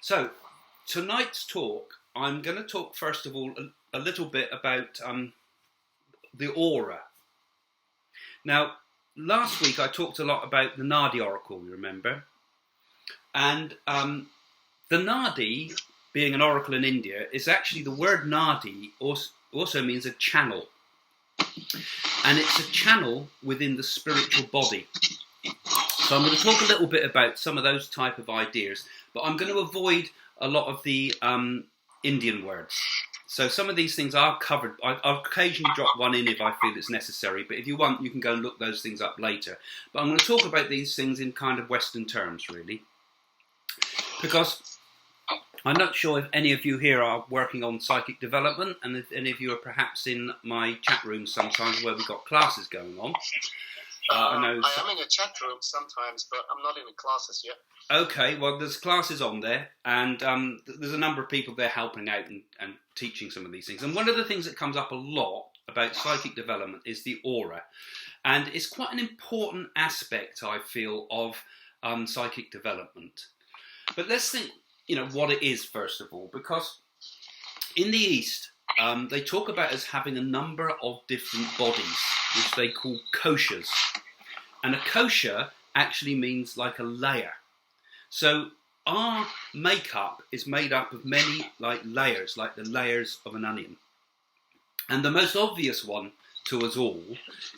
So, tonight's talk, I'm going to talk first of all a little bit about the aura. Now, last week I talked a lot about the Nadi oracle, you remember? And the Nadi, being an oracle in India, is actually the word Nadi also means a channel. And it's a channel within the spiritual body. So I'm going to talk a little bit about some of those type of ideas, but I'm going to avoid a lot of the Indian words. So some of these things are covered. I'll occasionally drop one in if I feel it's necessary, but if you want, you can go and look those things up later. But I'm going to talk about these things in kind of Western terms, really. Because I'm not sure if any of you here are working on psychic development, and if any of you are perhaps in my chat room sometimes where we've got classes going on. I am in a chat room sometimes, but I'm not in the classes yet. Okay, well, there's classes on there, and there's a number of people there helping out and teaching some of these things. And one of the things that comes up a lot about psychic development is the aura. And it's quite an important aspect, I feel, of psychic development. But let's think, what it is, first of all, because in the East, they talk about us having a number of different bodies, which they call koshas. And a kosha actually means like a layer. So our makeup is made up of many layers, like the layers of an onion. And the most obvious one to us all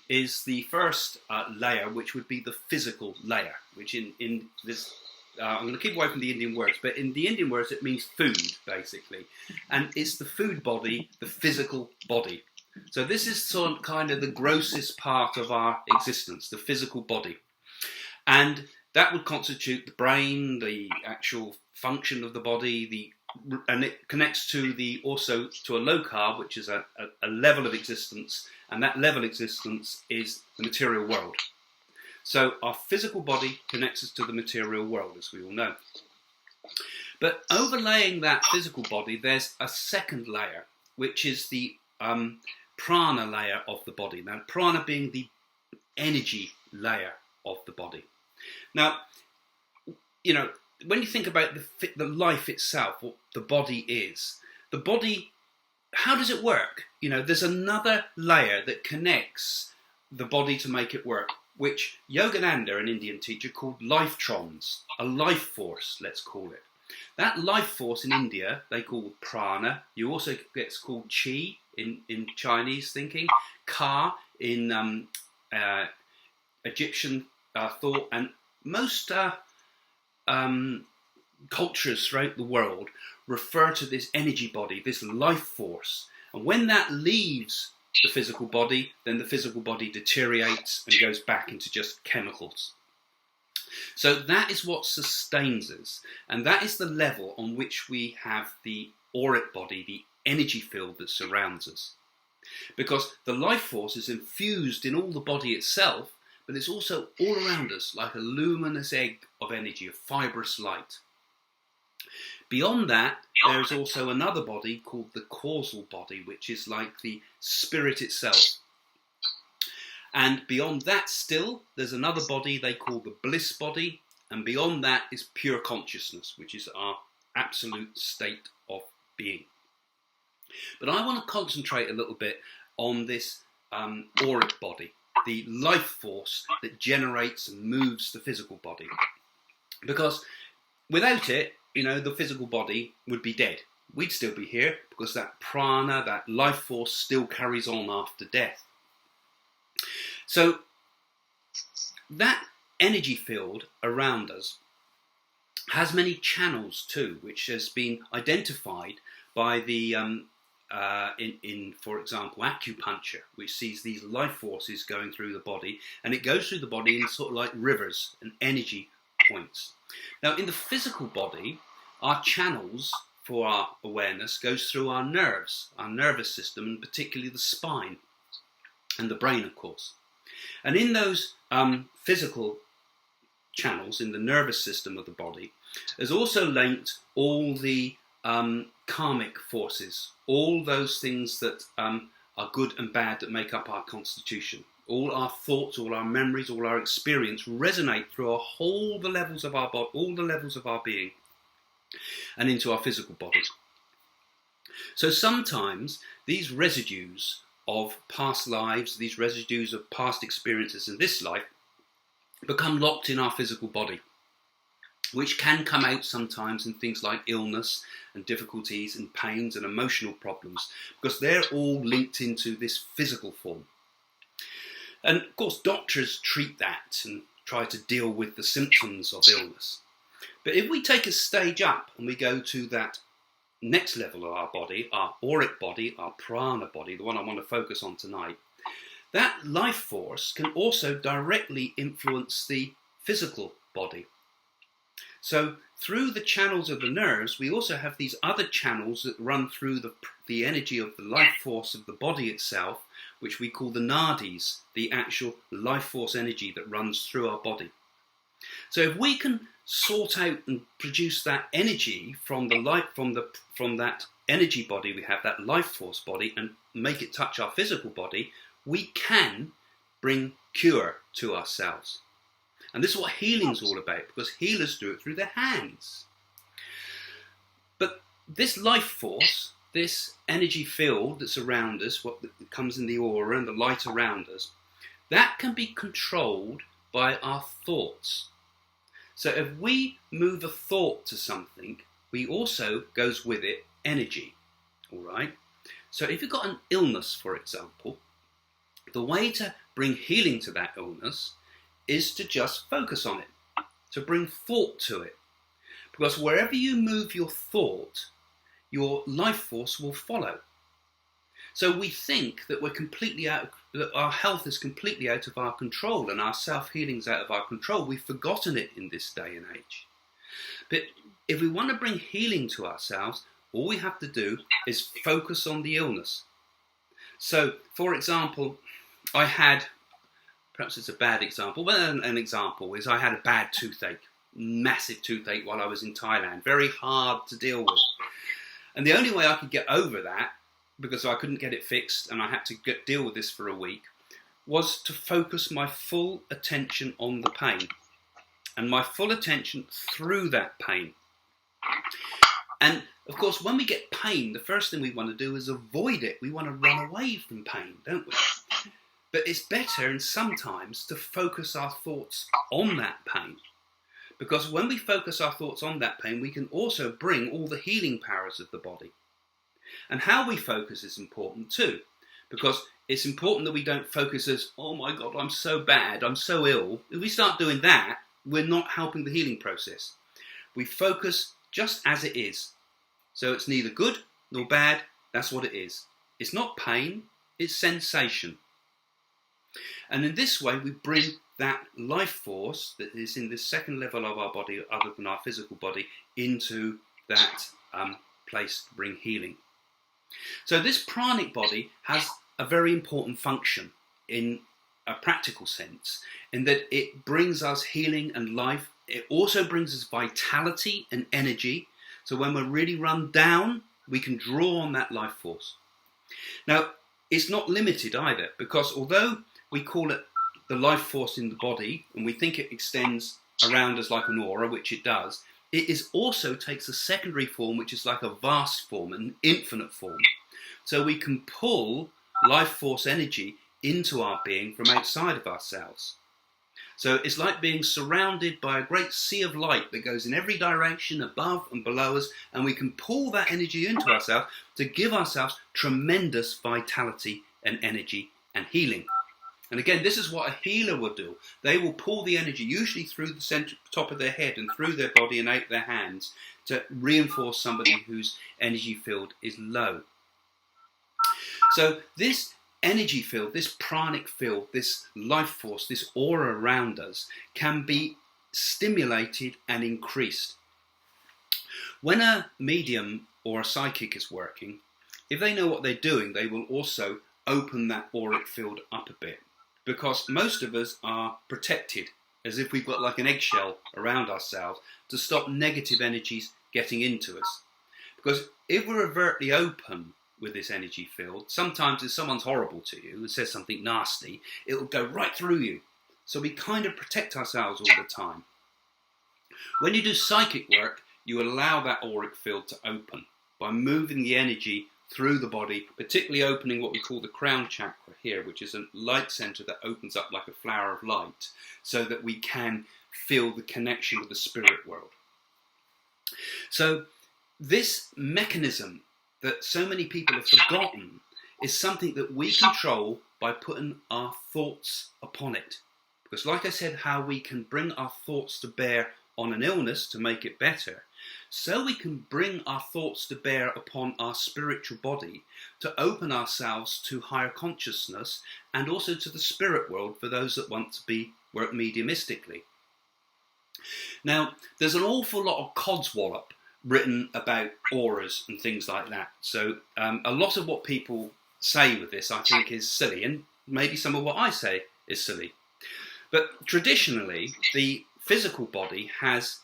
is the first layer, which would be the physical layer, which in this, I'm going to keep away from the Indian words, but in the Indian words it means food, basically. And it's the food body, the physical body. So this is kind of the grossest part of our existence, the physical body. And that would constitute the brain, the actual function of the body, and it connects also to a lokar, which is a level of existence, and that level of existence is the material world. So our physical body connects us to the material world, as we all know. But overlaying that physical body, there's a second layer, which is the prana layer of the body. Now, prana being the energy layer of the body. Now, when you think about the life itself, what the body is, the body, how does it work? There's another layer that connects the body to make it work, which Yogananda, an Indian teacher, called lifetrons, a life force, let's call it. That life force in India, they call prana. You also gets called chi in Chinese thinking, ka in Egyptian thought, and most cultures throughout the world refer to this energy body, this life force. And when that leaves the physical body, then the physical body deteriorates and goes back into just chemicals. So that is what sustains us, and that is the level on which we have the auric body, the energy field that surrounds us. Because the life force is infused in all the body itself, but it's also all around us like a luminous egg of energy, of fibrous light. Beyond that, there is also another body called the causal body, which is like the spirit itself. And beyond that still, there's another body they call the bliss body, and beyond that is pure consciousness, which is our absolute state of being. But I want to concentrate a little bit on this auric body, the life force that generates and moves the physical body. Because without it, the physical body would be dead. We'd still be here because that prana, that life force, still carries on after death. So that energy field around us has many channels too, which has been identified by the for example, acupuncture, which sees these life forces going through the body, and it goes through the body in sort of like rivers and energy points. Now, in the physical body, our channels for our awareness goes through our nerves, our nervous system, and particularly the spine and the brain, of course. And in those physical channels in the nervous system of the body, there's also linked all the karmic forces, all those things that are good and bad that make up our constitution. All our thoughts, all our memories, all our experience resonate through all the levels of our body, all the levels of our being. and into our physical body. So sometimes these residues of past lives, these residues of past experiences in this life, become locked in our physical body, which can come out sometimes in things like illness and difficulties and pains and emotional problems, because they're all linked into this physical form. And of course, doctors treat that and try to deal with the symptoms of illness. But if we take a stage up and we go to that next level of our body, our auric body, our prana body, the one I want to focus on tonight, that life force can also directly influence the physical body. So through the channels of the nerves, we also have these other channels that run through the energy of the life force of the body itself, which we call the nadis, the actual life force energy that runs through our body. So if we can sort out and produce that energy from that energy body we have, that life force body, and make it touch our physical body, we can bring cure to ourselves. And this is what healing's all about, because healers do it through their hands. But this life force, this energy field that's around us, what comes in the aura and the light around us, that can be controlled by our thoughts. So if we move a thought to something, we also goes with it energy. All right? So if you've got an illness, for example, the way to bring healing to that illness is to just focus on it, to bring thought to it. Because wherever you move your thought, your life force will follow. So we think that that our health is completely out of our control and our self-healing's out of our control. We've forgotten it in this day and age. But if we want to bring healing to ourselves, all we have to do is focus on the illness. So, for example, perhaps it's a bad example, but an example is I had a bad toothache, massive toothache while I was in Thailand, very hard to deal with. And the only way I could get over that, because I couldn't get it fixed and I had to deal with this for a week, was to focus my full attention on the pain. And my full attention through that pain. And of course, when we get pain, the first thing we want to do is avoid it. We want to run away from pain, don't we? But it's better, and sometimes, to focus our thoughts on that pain. Because when we focus our thoughts on that pain, we can also bring all the healing powers of the body. And how we focus is important too. Because it's important that we don't focus as, oh my God, I'm so bad, I'm so ill. If we start doing that, we're not helping the healing process. We focus just as it is. So it's neither good nor bad, that's what it is. It's not pain, it's sensation. And in this way, we bring that life force that is in this second level of our body, other than our physical body, into that place to bring healing. So this pranic body has a very important function in a practical sense, in that it brings us healing and life. It also brings us vitality and energy. So when we're really run down, we can draw on that life force. Now, it's not limited either, because although we call it the life force in the body, and we think it extends around us like an aura, which it does, it also takes a secondary form, which is like a vast form, an infinite form. So we can pull life force energy into our being from outside of ourselves. So it's like being surrounded by a great sea of light that goes in every direction, above and below us, and we can pull that energy into ourselves to give ourselves tremendous vitality and energy and healing. And again, this is what a healer will do. They will pull the energy, usually through the center, top of their head and through their body and out their hands, to reinforce somebody whose energy field is low. So this energy field, this pranic field, this life force, this aura around us can be stimulated and increased. When a medium or a psychic is working, if they know what they're doing, they will also open that auric field up a bit. Because most of us are protected, as if we've got like an eggshell around ourselves to stop negative energies getting into us. Because if we're overtly open with this energy field, sometimes if someone's horrible to you and says something nasty, it'll go right through you. So we kind of protect ourselves all the time. When you do psychic work, you allow that auric field to open by moving the energy through the body, particularly opening what we call the crown chakra here, which is a light center that opens up like a flower of light, so that we can feel the connection with the spirit world. So this mechanism that so many people have forgotten is something that we control by putting our thoughts upon it. Because like I said, how we can bring our thoughts to bear on an illness to make it better, so we can bring our thoughts to bear upon our spiritual body to open ourselves to higher consciousness and also to the spirit world for those that want to work mediumistically. Now, there's an awful lot of codswallop written about auras and things like that. So a lot of what people say with this, I think, is silly, and maybe some of what I say is silly. But traditionally, the physical body has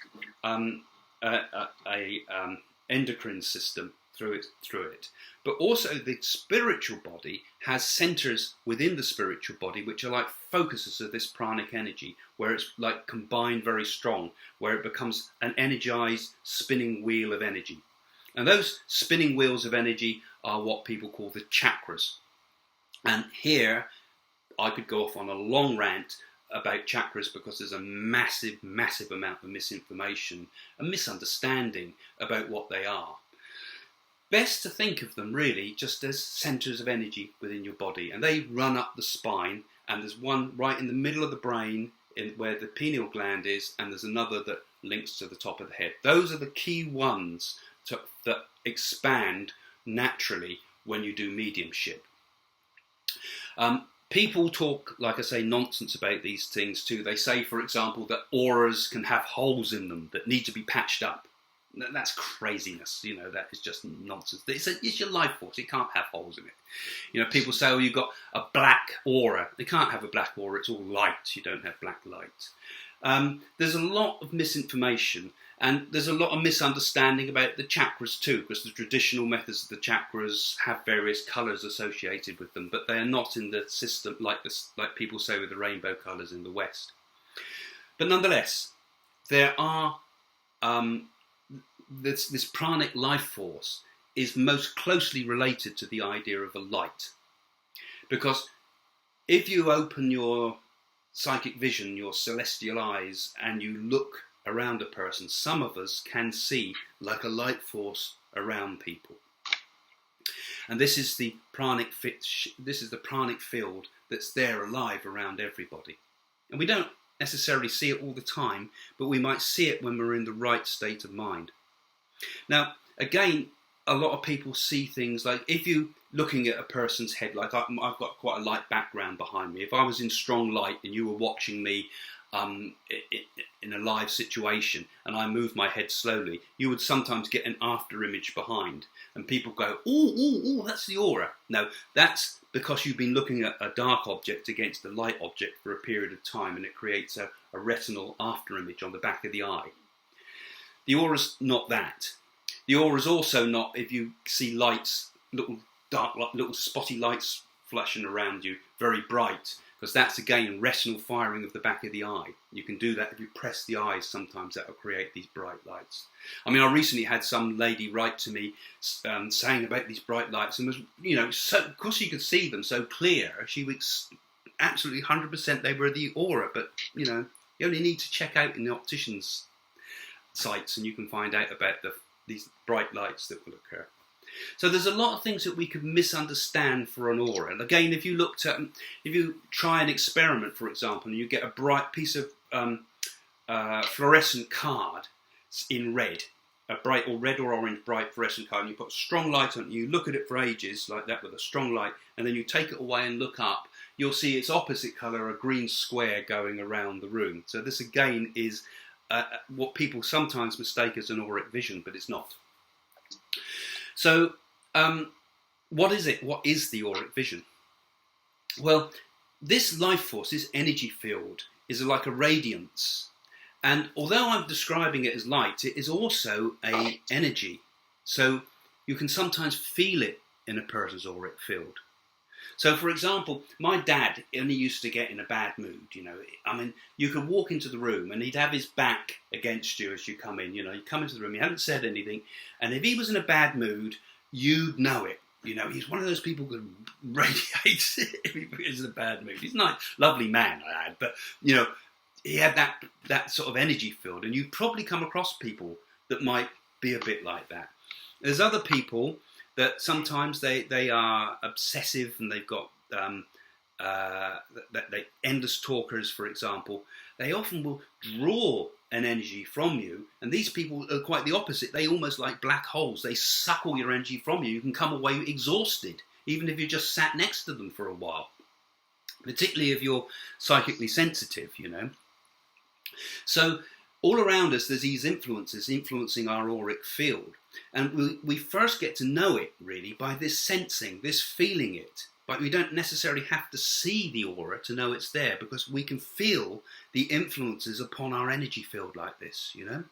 endocrine system through it, but also the spiritual body has centers within the spiritual body which are like focuses of this pranic energy, where it's like combined very strong, where it becomes an energized spinning wheel of energy. And those spinning wheels of energy are what people call the chakras. And here I could go off on a long rant about chakras, because there's a massive amount of misinformation and misunderstanding about what they are. Best to think of them really just as centres of energy within your body, and they run up the spine, and there's one right in the middle of the brain where the pineal gland is, and there's another that links to the top of the head. Those are the key ones that expand naturally when you do mediumship. People talk, like I say, nonsense about these things too. They say, for example, that auras can have holes in them that need to be patched up. That's craziness, that is just nonsense. It's your life force, it can't have holes in it. People say, oh, you've got a black aura. They can't have a black aura, it's all light, you don't have black light. There's a lot of misinformation, and there's a lot of misunderstanding about the chakras too, because the traditional methods of the chakras have various colours associated with them, but they are not in the system like people say with the rainbow colours in the West. But nonetheless, there are this pranic life force is most closely related to the idea of a light. Because if you open your psychic vision, your celestial eyes, and you look around a person, some of us can see like a light force around people. And this is the pranic field that's there alive around everybody. And we don't necessarily see it all the time, but we might see it when we're in the right state of mind. Now, again, a lot of people see things like, if you're looking at a person's head, like I've got quite a light background behind me. If I was in strong light and you were watching me in a live situation and I move my head slowly, you would sometimes get an after image behind. And people go, oh, that's the aura. No, that's because you've been looking at a dark object against a light object for a period of time, and it creates a retinal after image on the back of the eye. The aura's not that. The aura's also not if you see lights, little spotty lights flashing around you, very bright, because that's again retinal firing of the back of the eye. You can do that if you press the eyes. Sometimes that will create these bright lights. I mean, I recently had some lady write to me saying about these bright lights, and was, so, of course you could see them so clear. She was absolutely 100% they were the aura, but you only need to check out in the optician's sites and you can find out about these bright lights that will occur. So there's a lot of things that we could misunderstand for an aura. And again, if you try an experiment, for example, and you get a bright piece of fluorescent card in red, a bright or red or orange bright fluorescent card, and you put a strong light on it, you look at it for ages like that with a strong light, and then you take it away and look up, you'll see its opposite colour, a green square going around the room. So this again is what people sometimes mistake as an auric vision, but it's not. So, what is it? What is the auric vision? Well, this life force, this energy field, is like a radiance. And although I'm describing it as light, it is also an energy. So you can sometimes feel it in a person's auric field. So, for example, my dad only used to get in a bad mood, you know. I mean, you could walk into the room and he'd have his back against you as you come in, you know. You come into the room, he hadn't said anything, and if he was in a bad mood, you'd know it. You know, he's one of those people who radiates if he is in a bad mood. He's a nice, lovely man, lad, but, you know, he had that sort of energy field, and you'd probably come across people that might be a bit like that. There's other people that sometimes they are obsessive and they've got they endless talkers, for example. They often will draw an energy from you, and these people are quite the opposite. They almost like black holes. They suck all your energy from you. You can come away exhausted, even if you just sat next to them for a while, particularly if you're psychically sensitive, you know. So all around us there's these influences influencing our auric field. And we first get to know it, really, by this sensing, this feeling it. But we don't necessarily have to see the aura to know it's there, because we can feel the influences upon our energy field like this, you know.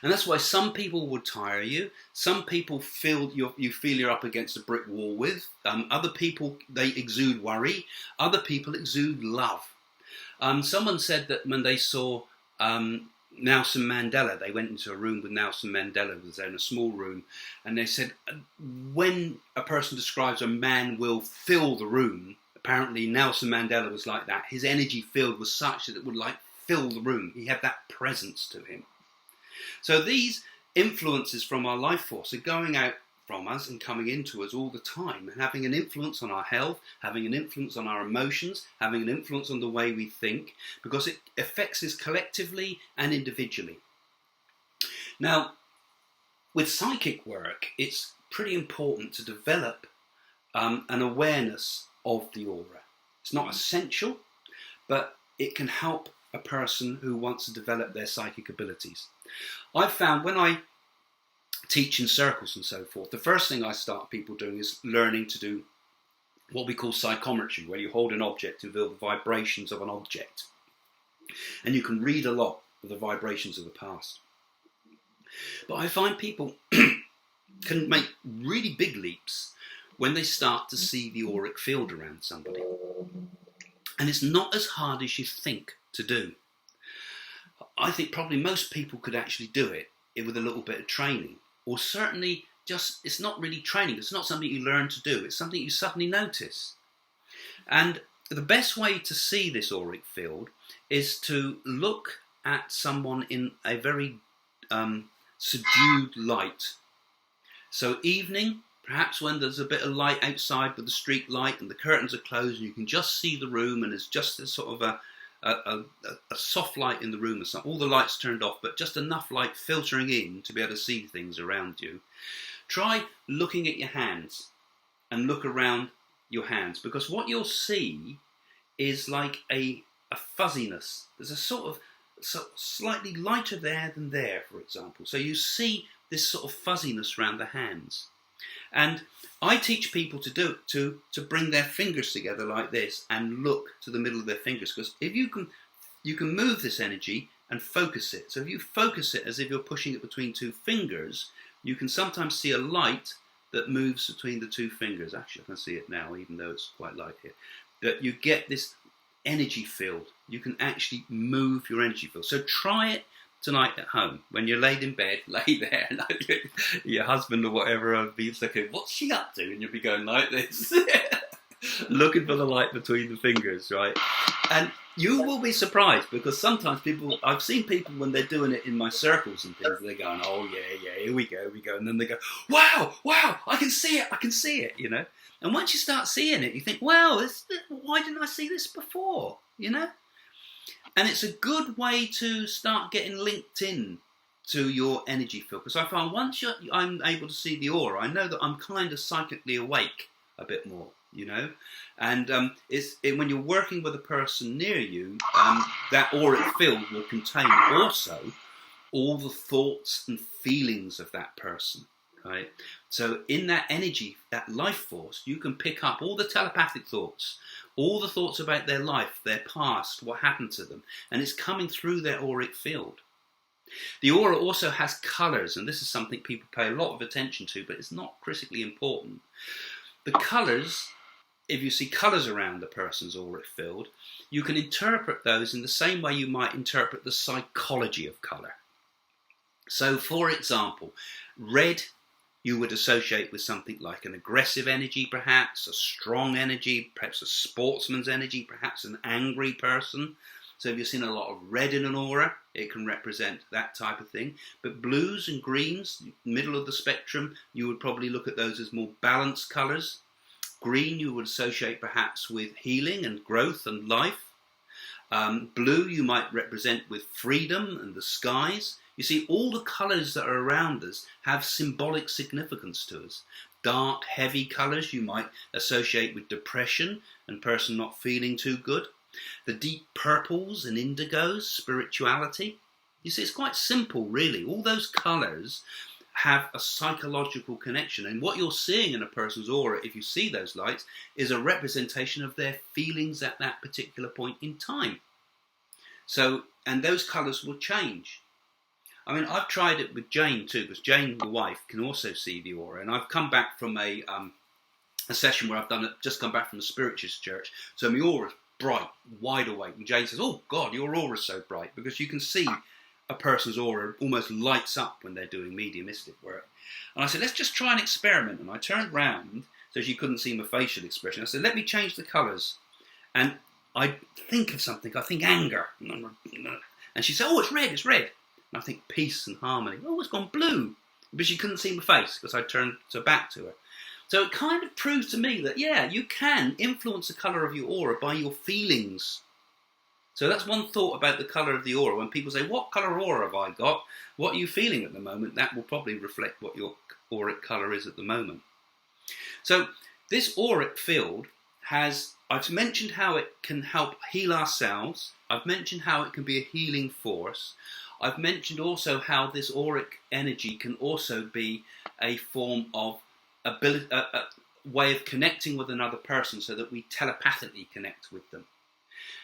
And that's why some people would tire you. Some people you feel you're up against a brick wall with. Other people, they exude worry. Other people exude love. Someone said that when they saw Nelson Mandela, they went into a room with Nelson Mandela, who was in a small room, and they said when a person describes a man will fill the room, apparently Nelson Mandela was like that. His energy field was such that it would like fill the room. He had that presence to him. So these influences from our life force are going out from us and coming into us all the time, and having an influence on our health, having an influence on our emotions, having an influence on the way we think, because it affects us collectively and individually. Now, with psychic work, it's pretty important to develop an awareness of the aura. It's not essential, but it can help a person who wants to develop their psychic abilities. I've found when I teach in circles and so forth, the first thing I start people doing is learning to do what we call psychometry, where you hold an object and feel the vibrations of an object. And you can read a lot of the vibrations of the past. But I find people can make really big leaps when they start to see the auric field around somebody. And it's not as hard as you think to do. I think probably most people could actually do it with a little bit of training. Or certainly just, it's not really training, it's not something you learn to do, it's something you suddenly notice. And the best way to see this auric field is to look at someone in a very subdued light. So evening, perhaps when there's a bit of light outside with the street light and the curtains are closed and you can just see the room and there's just a sort of a soft light in the room or something. All the lights turned off, but just enough light filtering in to be able to see things around you. Try looking at your hands and look around your hands, because what you'll see is like a fuzziness. There's a sort of slightly lighter there than there, for example. So you see this sort of fuzziness around the hands. And I teach people to do it, to bring their fingers together like this and look to the middle of their fingers, because if you can move this energy and focus it. So if you focus it as if you're pushing it between two fingers, you can sometimes see a light that moves between the two fingers. Actually, I can see it now, even though it's quite light here. That you get this energy field. You can actually move your energy field. So try it tonight at home. When you're laid in bed, lay there, and your husband or whatever will be looking, what's she up to? And you'll be going like this, looking for the light between the fingers, right? And you will be surprised, because sometimes I've seen people when they're doing it in my circles and things, they're going, oh yeah, here we go. And then they go, wow, I can see it, you know? And once you start seeing it, you think, well, why didn't I see this before, you know? And it's a good way to start getting linked in to your energy field. Because I find once I'm able to see the aura, I know that I'm kind of psychically awake a bit more, you know. And when you're working with a person near you, that auric field will contain also all the thoughts and feelings of that person, right? So in that energy, that life force, you can pick up all the telepathic thoughts, all the thoughts about their life, their past, what happened to them, and it's coming through their auric field. The aura also has colours, and this is something people pay a lot of attention to, but it's not critically important. The colours if you see colours around a person's auric field, you can interpret those in the same way you might interpret the psychology of colour. So, for example, red you would associate with something like an aggressive energy, perhaps, a strong energy, perhaps a sportsman's energy, perhaps an angry person. So if you've seen a lot of red in an aura, it can represent that type of thing. But blues and greens, middle of the spectrum, you would probably look at those as more balanced colours. Green you would associate perhaps with healing and growth and life. Blue you might represent with freedom and the skies. You see, all the colours that are around us have symbolic significance to us. Dark, heavy colours you might associate with depression and person not feeling too good. The deep purples and indigos, spirituality. You see, it's quite simple, really. All those colours have a psychological connection. And what you're seeing in a person's aura, if you see those lights, is a representation of their feelings at that particular point in time. So, and those colours will change. I mean, I've tried it with Jane too, because Jane, the wife, can also see the aura. And I've come back from a session where just come back from a spiritualist church. So my aura's bright, wide awake. And Jane says, "Oh God, your aura's so bright," because you can see a person's aura almost lights up when they're doing mediumistic work. And I said, let's just try an experiment. And I turned round so she couldn't see my facial expression. I said, let me change the colours. And I think of something. I think anger. And she said, "Oh, it's red, it's red." And I think peace and harmony. "Oh, it's gone blue." But she couldn't see my face because I turned her back to her. So it kind of proves to me that, yeah, you can influence the colour of your aura by your feelings. So that's one thought about the colour of the aura. When people say, "What colour aura have I got? What are you feeling at the moment?" That will probably reflect what your auric colour is at the moment. So this auric field I've mentioned how it can help heal ourselves. I've mentioned how it can be a healing force. I've mentioned also how this auric energy can also be a form of a way of connecting with another person so that we telepathically connect with them.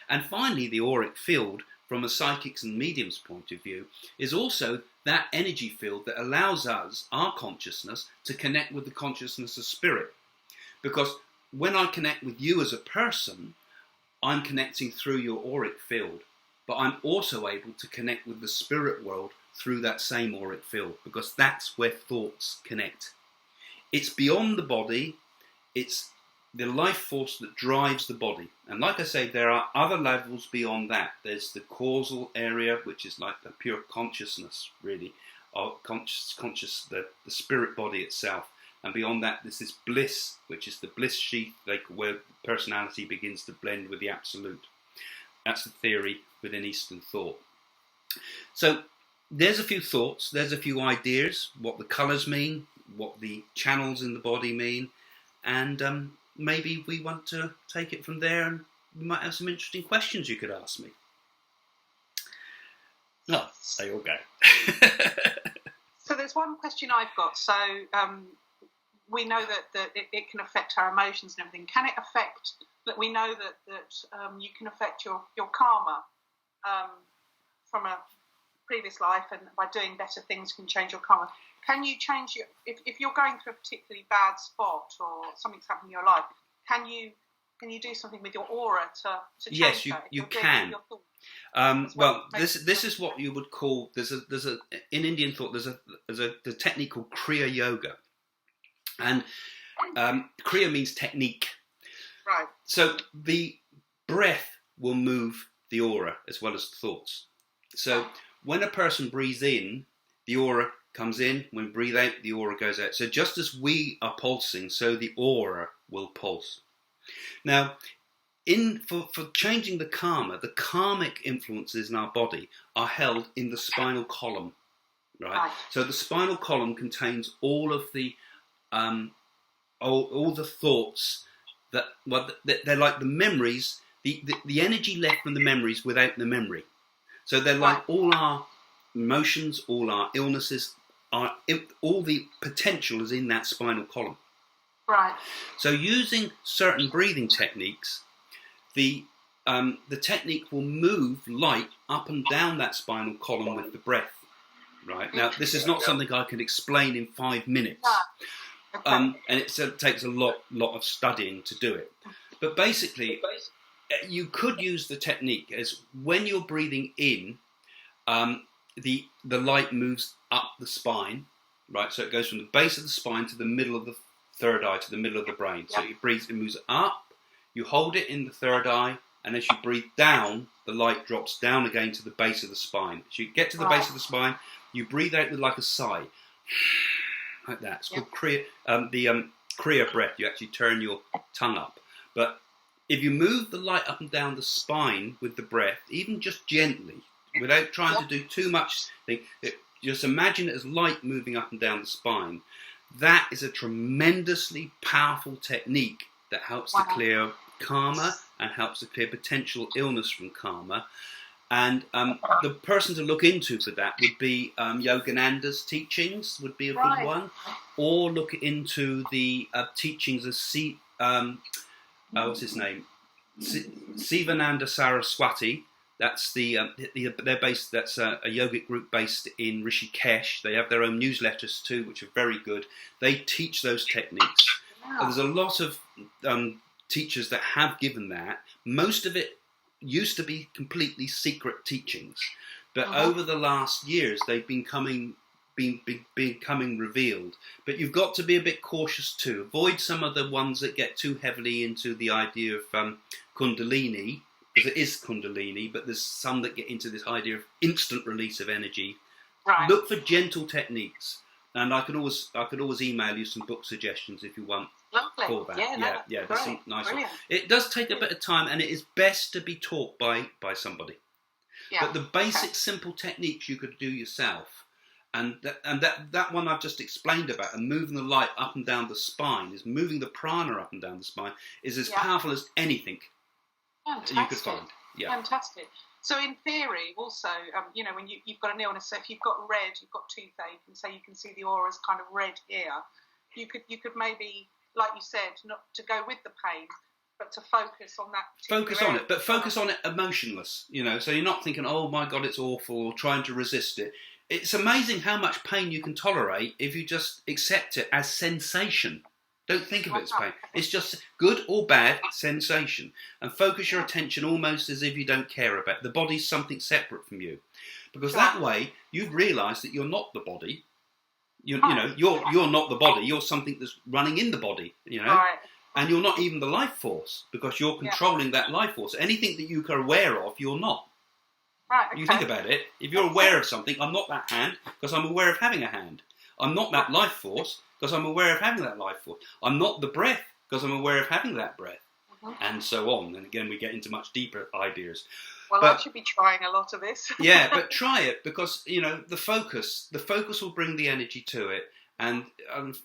And finally, the auric field, from a psychic's and medium's point of view, is also that energy field that allows us, our consciousness, to connect with the consciousness of spirit. Because when I connect with you as a person, I'm connecting through your auric field. But I'm also able to connect with the spirit world through that same auric field, because that's where thoughts connect. It's beyond the body. It's the life force that drives the body. And like I say, there are other levels beyond that. There's the causal area, which is like the pure consciousness, really, or the spirit body itself. And beyond that, there's this bliss, which is the bliss sheath, like where personality begins to blend with the absolute. That's the theory within Eastern thought. So there's a few thoughts, there's a few ideas, what the colours mean, what the channels in the body mean, and maybe we want to take it from there, and we might have some interesting questions you could ask me. No, there you go. So there's one question I've got. So we know that it can affect our emotions and everything. Can it affect, that we know that you can affect your karma from a previous life, and by doing better things can change your karma. Can you change your, if you're going through a particularly bad spot or something's happening in your life, can you do something with your aura to change yes, that? you can. Well, this is what you would call, there's a in Indian thought there's a technique called Kriya Yoga, and Kriya means technique. Right. So the breath will move the aura as well as the thoughts. So when a person breathes in, the aura comes in. When breathe out, the aura goes out. So just as we are pulsing, so the aura will pulse. Now, for changing the karma, the karmic influences in our body are held in the spinal column, right? So the spinal column contains all of the all the thoughts that, well, they're like the memories, the energy left from the memories without the memory. So they're like all our emotions, all our illnesses, all the potential is in that spinal column. Right. So using certain breathing techniques, the technique will move light up and down that spinal column with the breath. Right. Now, this is not something I can explain in 5 minutes. Okay. Okay. And it takes a lot of studying to do it. But basically, you could use the technique as when you're breathing in, the light moves up the spine, right? So it goes from the base of the spine to the middle of the third eye, to the middle of the brain. So it moves up, you hold it in the third eye, and as you breathe down, the light drops down again to the base of the spine. So you get to the base of the spine, you breathe out with like a sigh, like that. It's called Kriya breath. You actually turn your tongue up. But if you move the light up and down the spine with the breath, even just gently, without trying to do too much, just imagine it as light moving up and down the spine. That is a tremendously powerful technique that helps to clear karma and helps to clear potential illness from karma. And the person to look into for that would be Yogananda's teachings would be a good one, or look into the teachings of what's his name, Sivananda Saraswati. That's they're based. That's a yogic group based in Rishikesh. They have their own newsletters too, which are very good. They teach those techniques. There's a lot of teachers that have given that. Most of it used to be completely secret teachings, but over the last years they've been becoming revealed. But you've got to be a bit cautious too. Avoid some of the ones that get too heavily into the idea of Kundalini, because it is Kundalini, but there's some that get into this idea of instant release of energy. Look for gentle techniques, and I could always email you some book suggestions if you want. Lovely. For that. There's some nice ones. It does take a bit of time, and it is best to be taught by somebody. But the basic simple techniques you could do yourself, and that one I've just explained about, and moving the light up and down the spine, is moving the prana up and down the spine, is as powerful as anything that you could find. Fantastic. So in theory, also, when you've got an illness, so if you've got toothache, and say you can see the aura's kind of red here, you could maybe, like you said, not to go with the pain, but to focus on that. Focus on it, but focus on it emotionless, so you're not thinking, oh my God, it's awful, or trying to resist it. It's amazing how much pain you can tolerate if you just accept it as sensation. Don't think of it as pain. It's just good or bad sensation. And focus your attention almost as if you don't care about it. The body's something separate from you. Because that way, you've realised that you're not the body. You're not the body. You're something that's running in the body, And you're not even the life force, because you're controlling that life force. Anything that you are aware of, you're not. You think about it. If you're aware of something, I'm not that hand, because I'm aware of having a hand. I'm not that life force, because I'm aware of having that life force. I'm not the breath, because I'm aware of having that breath. And so on. And again, we get into much deeper ideas. Well, I should be trying a lot of this. But try it, because, the focus will bring the energy to it. And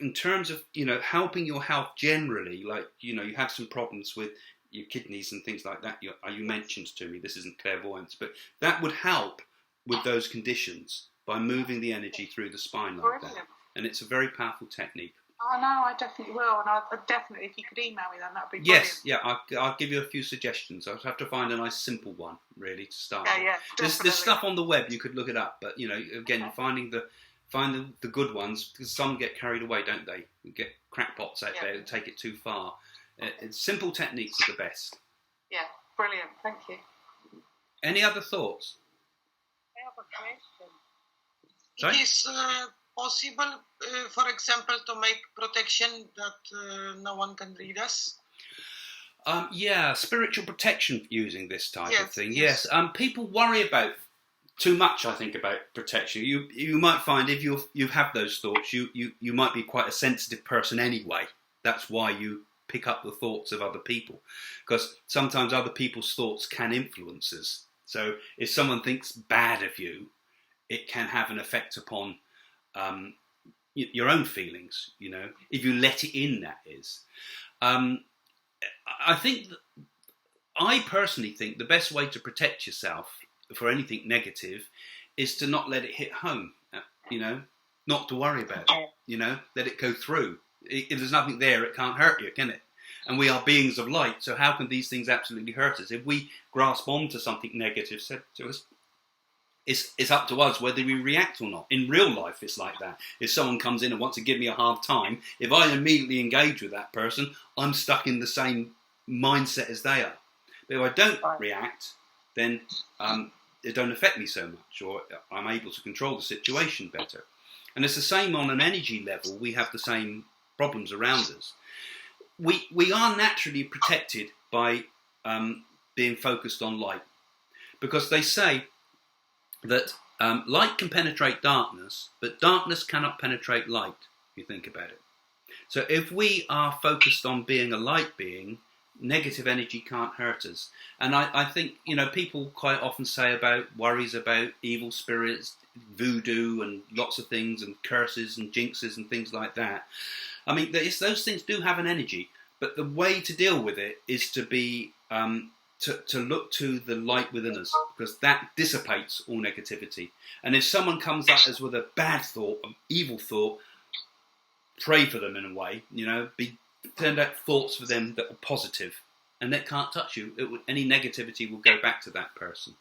in terms of, helping your health generally, like, you have some problems with your kidneys and things like that. You mentioned to me, this isn't clairvoyance, but that would help with those conditions by moving the energy through the spine like that. And it's a very powerful technique. Oh, no, I definitely will. And I definitely, if you could email me, then that would be brilliant. Yes, I'll give you a few suggestions. I'll have to find a nice simple one, really, to start with. There's stuff on the web, you could look it up. But, again, finding the good ones, because some get carried away, don't they? You get crackpots out there who take it too far. Simple techniques are the best. Yeah, brilliant. Thank you. Any other thoughts? I have a question. Sorry? It is possible, for example, to make protection that no one can read us? Spiritual protection using this type of thing. Yes. People worry about too much, I think, about protection. You might find if you have those thoughts, you might be quite a sensitive person anyway. That's why you pick up the thoughts of other people, because sometimes other people's thoughts can influence us. So if someone thinks bad of you, it can have an effect upon your own feelings, if you let it in, that is. I personally think the best way to protect yourself for anything negative is to not let it hit home, not to worry about it, let it go through. If there's nothing there, it can't hurt you, can it? And we are beings of light, so how can these things absolutely hurt us? If we grasp onto something negative said to us, it's up to us whether we react or not. In real life, it's like that. If someone comes in and wants to give me a hard time, if I immediately engage with that person, I'm stuck in the same mindset as they are. But if I don't react, then it don't affect me so much, or I'm able to control the situation better. And it's the same on an energy level. We have the same problems around us. We are naturally protected by being focused on light, because they say that light can penetrate darkness, but darkness cannot penetrate light, if you think about it. So if we are focused on being a light being, negative energy can't hurt us. And I think, people quite often say about worries about evil spirits, voodoo and lots of things, and curses and jinxes and things like that. I mean, those things do have an energy, but the way to deal with it is to be to look to the light within us, because that dissipates all negativity. And if someone comes at us with a bad thought, an evil thought, pray for them in a way, turn out thoughts for them that are positive, and that can't touch you. Any negativity will go back to that person.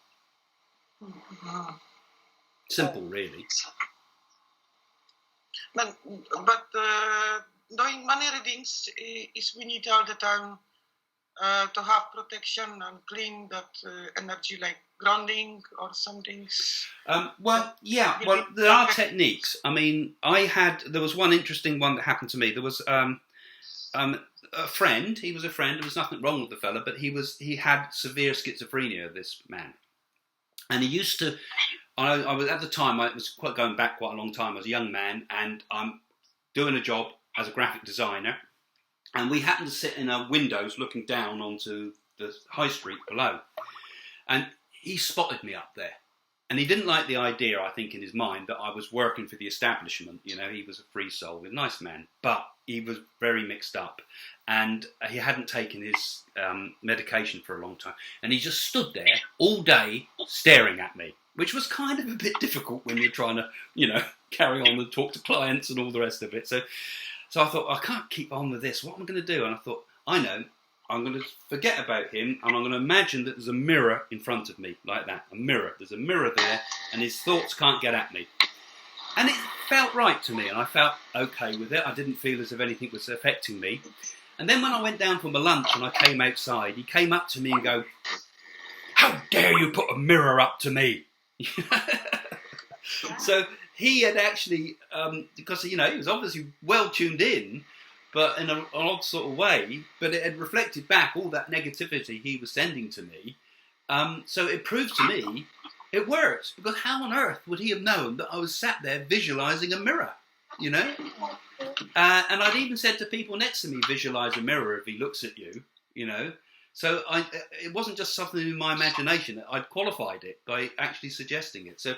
Simple, really. But doing money readings is we need all the time to have protection and clean that energy, like grounding or something. Well, there are techniques. I mean, there was one interesting one that happened to me. There was a friend. He was a friend. There was nothing wrong with the fella, but he had severe schizophrenia, this man. And he used to, I was at the time, I was going back quite a long time. I was a young man, and I'm doing a job as a graphic designer. And we happened to sit in our windows looking down onto the high street below. And he spotted me up there. And he didn't like the idea, I think, in his mind, that I was working for the establishment. He was a free soul, a nice man. But he was very mixed up. And he hadn't taken his medication for a long time. And he just stood there all day staring at me, which was kind of a bit difficult when you're trying to, carry on and talk to clients and all the rest of it. So I thought, I can't keep on with this. What am I going to do? And I thought, I know, I'm going to forget about him, and I'm going to imagine that there's a mirror in front of me, like that. A mirror. There's a mirror there, and his thoughts can't get at me. And it felt right to me, and I felt okay with it. I didn't feel as if anything was affecting me. And then when I went down for my lunch and I came outside, he came up to me and go, "How dare you put a mirror up to me?" So he had actually, because, he was obviously well tuned in, but in an odd sort of way, but it had reflected back all that negativity he was sending to me. So it proved to me it worked, because how on earth would he have known that I was sat there visualising a mirror, And I'd even said to people next to me, visualise a mirror if he looks at you, So it wasn't just something in my imagination. I'd qualified it by actually suggesting it. So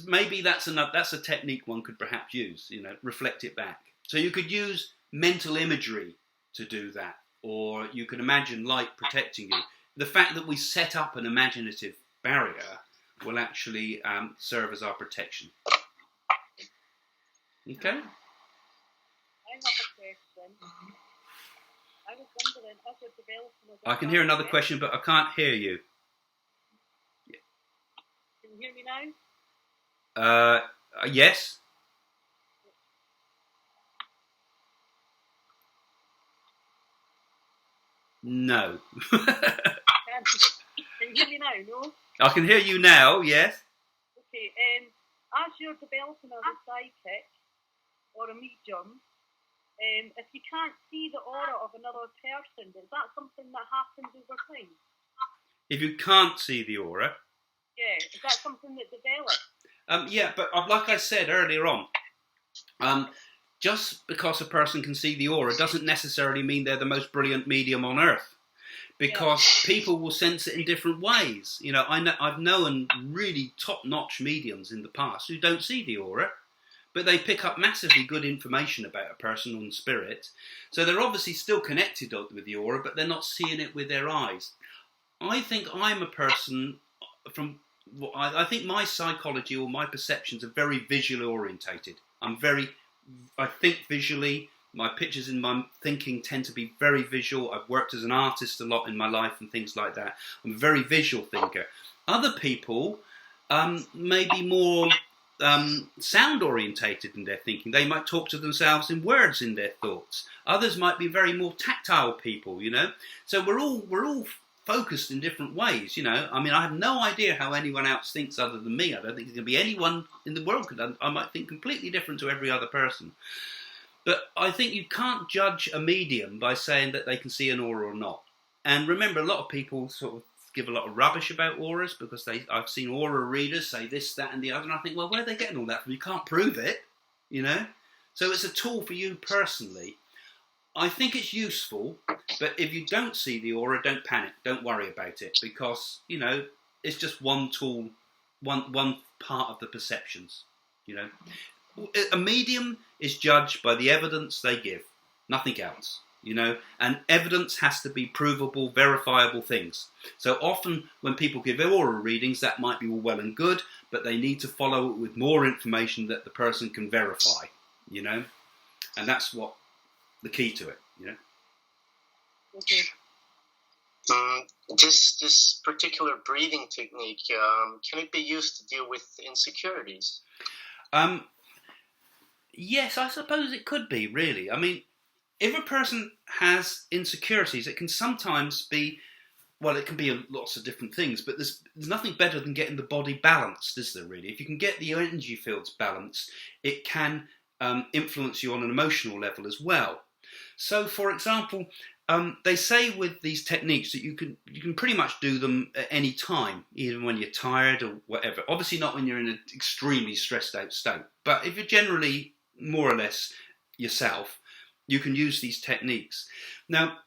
maybe that's a technique one could perhaps use, reflect it back. So you could use mental imagery to do that, or you could imagine light protecting you. The fact that we set up an imaginative barrier will actually serve as our protection. Okay? I have a question. I was wondering, as you're developing... I can hear another question, but I can't hear you. Can you hear me now? Yes. No. Can you hear me now, no? I can hear you now, yes. Okay, as you're developing as a psychic or a medium, if you can't see the aura of another person, is that something that happens over time? If you can't see the aura? Yeah, is that something that develops? Yeah, but like I said earlier on, just because a person can see the aura doesn't necessarily mean they're the most brilliant medium on earth, because people will sense it in different ways. I've known really top-notch mediums in the past who don't see the aura, but they pick up massively good information about a person on spirit. So they're obviously still connected with the aura, but they're not seeing it with their eyes. I think I'm a person I think my psychology or my perceptions are very visually orientated. I think visually. My pictures in my thinking tend to be very visual. I've worked as an artist a lot in my life and things like that. I'm a very visual thinker. Other people maybe more sound orientated in their thinking. They might talk to themselves in words in their thoughts. Others might be very more tactile people, you know. So we're all focused in different ways, you know. I mean, I have no idea how anyone else thinks other than me. I don't think there's going to be anyone in the world. I might think completely different to every other person. But I think you can't judge a medium by saying that they can see an aura or not. And remember, a lot of people sort of give a lot of rubbish about auras because I've seen aura readers say this, that, and the other, and I think, well, where are they getting all that from? You can't prove it, you know. So it's a tool for you personally. I think it's useful, but if you don't see the aura, don't panic, don't worry about it, because, you know, it's just one tool, one part of the perceptions, you know. A medium is judged by the evidence they give, nothing else. You know, and evidence has to be provable, verifiable things. So often when people give aura readings, that might be all well and good, but they need to follow it with more information that the person can verify, you know, and that's what the key to it, you know. Okay. This particular breathing technique, can it be used to deal with insecurities? Yes, I suppose it could be, really. I mean, if a person has insecurities, it can sometimes be, well, it can be lots of different things, but there's nothing better than getting the body balanced, is there, really? If you can get the energy fields balanced, it can influence you on an emotional level as well. So, for example, they say with these techniques that you can pretty much do them at any time, even when you're tired or whatever. Obviously not when you're in an extremely stressed out state, but if you're generally more or less yourself, you can use these techniques. Now,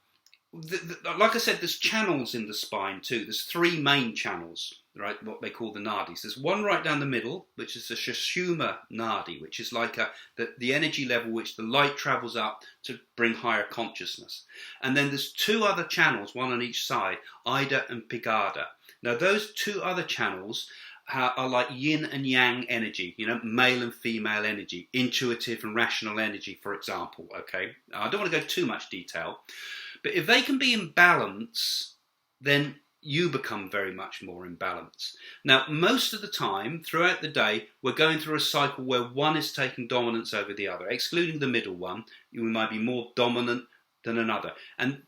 like I said, there's channels in the spine too. There's three main channels, right? What they call the nadis. There's one right down the middle, which is the Sushumna nadi, which is like the energy level which the light travels up to bring higher consciousness. And then there's two other channels, one on each side, Ida and Pigada. Now, those two other channels are like yin and yang energy, you know, male and female energy, intuitive and rational energy, for example, okay? I don't want to go too much detail, but if they can be in balance, then you become very much more in balance. Now, most of the time, throughout the day, we're going through a cycle where one is taking dominance over the other, excluding the middle one. You might be more dominant than another. And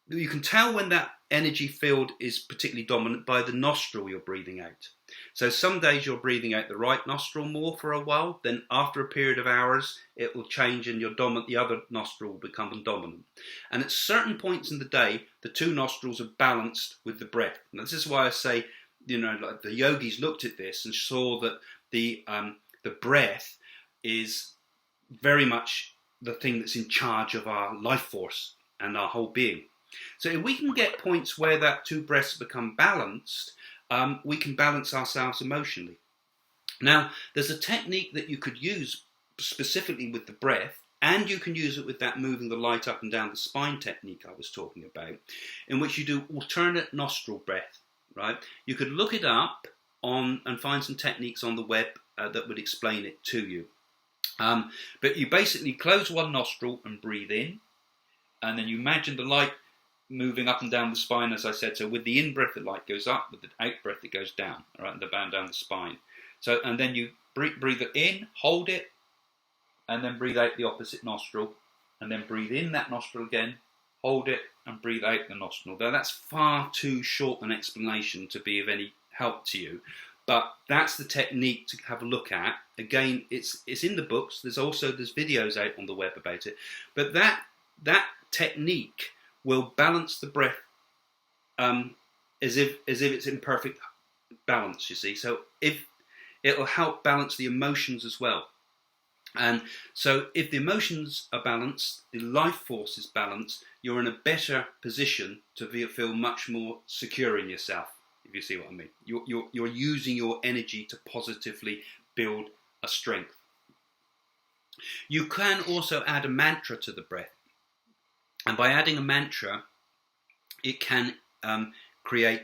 you can tell when that energy field is particularly dominant by the nostril you're breathing out. So some days you're breathing out the right nostril more for a while, then after a period of hours it will change and the other nostril will become dominant. And at certain points in the day, the two nostrils are balanced with the breath. And this is why I say, you know, like the yogis looked at this and saw that the breath is very much the thing that's in charge of our life force and our whole being. So if we can get points where that two breaths become balanced, we can balance ourselves emotionally. Now, there's a technique that you could use specifically with the breath, and you can use it with that moving the light up and down the spine technique I was talking about, in which you do alternate nostril breath, right? You could look it up and find some techniques on the web that would explain it to you. But you basically close one nostril and breathe in, and then you imagine the light moving up and down the spine, as I said. So with the in-breath, the light goes up. With the out-breath, it goes down, all right, and the band down the spine. So, and then you breathe it in, hold it, and then breathe out the opposite nostril, and then breathe in that nostril again, hold it, and breathe out the nostril. Now, that's far too short an explanation to be of any help to you, but that's the technique to have a look at. Again, it's in the books. There's videos out on the web about it, but that technique will balance the breath as if it's in perfect balance, you see. So if it'll help balance the emotions as well. And so if the emotions are balanced, the life force is balanced, you're in a better position to feel much more secure in yourself, if you see what I mean. You're using your energy to positively build a strength. You can also add a mantra to the breath. And by adding a mantra, it can create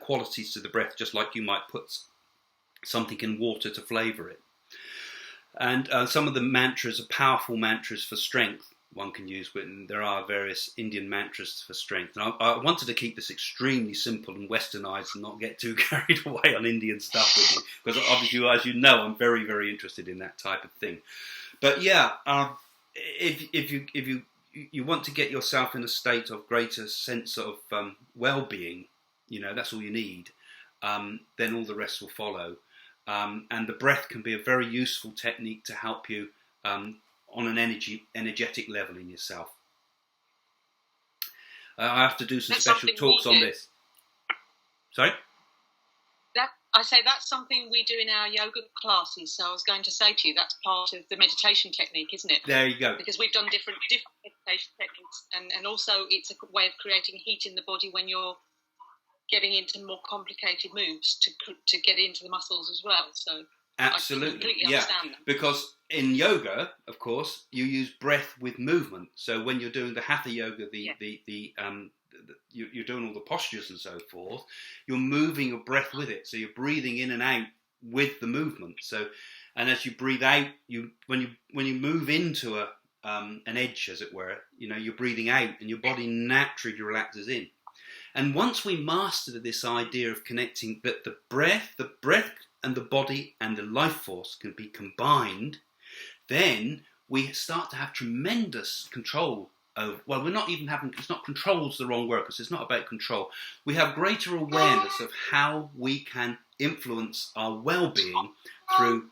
qualities to the breath, just like you might put something in water to flavour it. And some of the mantras are powerful mantras for strength. one can use, but there are various Indian mantras for strength. And I wanted to keep this extremely simple and westernized and not get too carried away on Indian stuff with you, because obviously, as you know, I'm very, very interested in that type of thing. But yeah, if you want to get yourself in a state of greater sense of well-being, that's all you need. Then all the rest will follow. And the breath can be a very useful technique to help you on an energetic level in yourself. I have to do some special talks on this. Sorry? I say that's something we do in our yoga classes. So I was going to say to you, that's part of the meditation technique, isn't it? There you go. Because we've done different meditation techniques, and also it's a way of creating heat in the body when you're getting into more complicated moves to get into the muscles as well. So absolutely, I completely understand that. Because in yoga, of course, you use breath with movement. So when you're doing the hatha yoga, you're doing all the postures and so forth, you're moving your breath with it. So you're breathing in and out with the movement. So, and as you breathe out, when you move into an edge, as it were, you're breathing out, and your body naturally relaxes in. And once we master this idea of connecting that the breath and the body and the life force can be combined, then we start to have tremendous control over, well, we're not even having, it's not control's the wrong word, because it's not about control. We have greater awareness of how we can influence our well-being through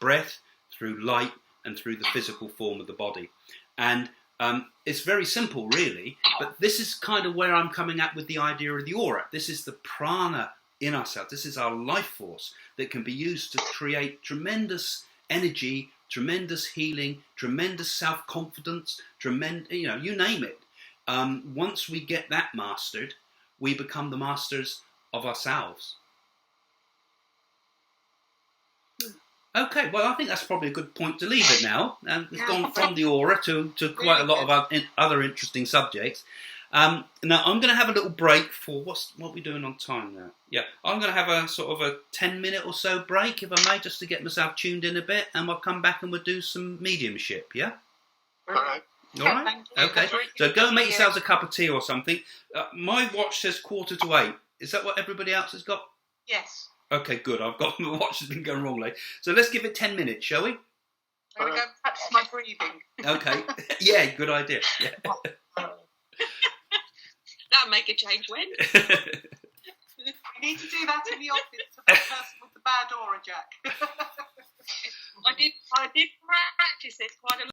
breath, through light, and through the physical form of the body. And it's very simple, really, but this is kind of where I'm coming at with the idea of the aura. This is the prana in ourselves. This is our life force that can be used to create tremendous energy, tremendous healing, tremendous self-confidence, tremendous, you name it. Once we get that mastered, we become the masters of ourselves. Okay, well, I think that's probably a good point to leave it now. We've gone from the aura to quite a lot of other interesting subjects. Now, I'm going to have a little break for, what are we doing on time now? Yeah, I'm going to have a sort of a 10-minute or so break, if I may, just to get myself tuned in a bit, and we'll come back and we'll do some mediumship, yeah? All right. All right? Okay, so go and make yourselves a cup of tea or something. My watch says 7:45. Is that what everybody else has got? Yes. Okay, good. I've got my watch has been going wrong lately. So let's give it 10 minutes, shall we? I'm going to go practice my breathing. Okay. Yeah, good idea. Yeah. That'll make a change when? We need to do that in the office for the person with the bad aura, Jack. I did practice it quite a lot.